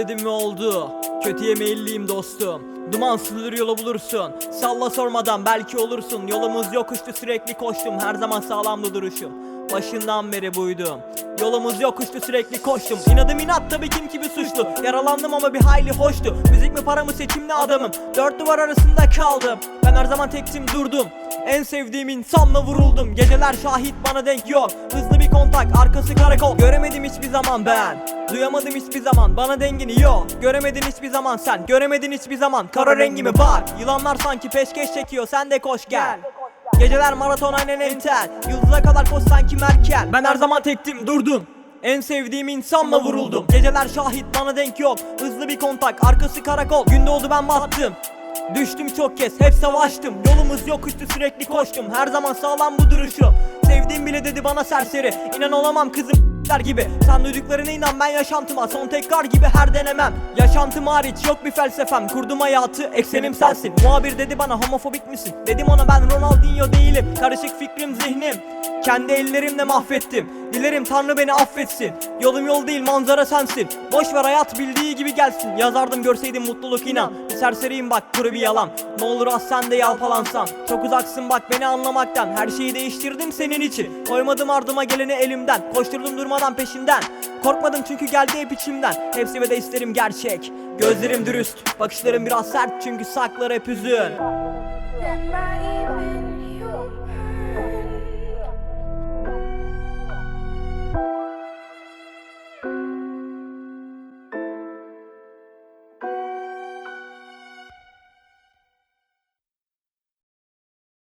dedim ve oldu. Kötüye meyilliyim dostum. Duman süzülür yolu bulursun. Salla sormadan belki olursun. Yolumuz yokuştu sürekli koştum. Her zaman sağlamdı duruşum. Başından beri buydum. Yolumuz yokuştu sürekli koştum. İnadım inat tabii kim gibi suçlu. Yaralandım ama bir hayli hoştu. Müzik mi para mı seçimli adamım. Dört duvar arasında kaldım. Ben her zaman tektim durdum. En sevdiğim insanla vuruldum. Geceler şahit bana denk yok. Hızlı bir kontak arkası karakol. Göremedim hiçbir zaman ben. Duyamadım hiçbir zaman bana dengini yok. Göremedin hiçbir zaman sen. Göremedin hiçbir zaman kara rengimi bak. Yılanlar sanki peşkeş çekiyor sen de koş gel. Geceler maraton aynen entel. Yıldıza kadar koş sanki Merkel. Ben her zaman tektim durdum. En sevdiğim insanla vuruldum. Geceler şahit bana denk yok. Hızlı bir kontak arkası karakol. Gün doğdu ben battım. Düştüm çok kez hep savaştım. Yolumuz yokuştu sürekli koştum. Her zaman sağlam bu duruşum. Sevdiğim bile dedi bana serseri. İnan olamam kızım gibi. Sen duyduklarına inan ben yaşantıma. Son tekrar gibi her denemem. Yaşantım hariç yok bir felsefem. Kurdum hayatı eksenim sensin. Muhabir dedi bana homofobik misin? Dedim ona ben Ronaldinho değilim. Karışık fikrim zihnim. Kendi ellerimle mahvettim. Dilerim Tanrı beni affetsin. Yolum yol değil manzara sensin. Boş ver hayat bildiği gibi gelsin. Yazardım görseydin mutluluk inan. Serseriyim bak kuru bir yalan. Ne olur az sen de yalpalansan. Çok uzaksın bak beni anlamaktan. Her şeyi değiştirdim senin için. Koymadım ardıma geleni elimden. Koşturdum durmadan peşinden. Korkmadım çünkü geldi hep içimden. Hepsi ve de isterim gerçek. Gözlerim dürüst, bakışlarım biraz sert çünkü saklar hep hüzün.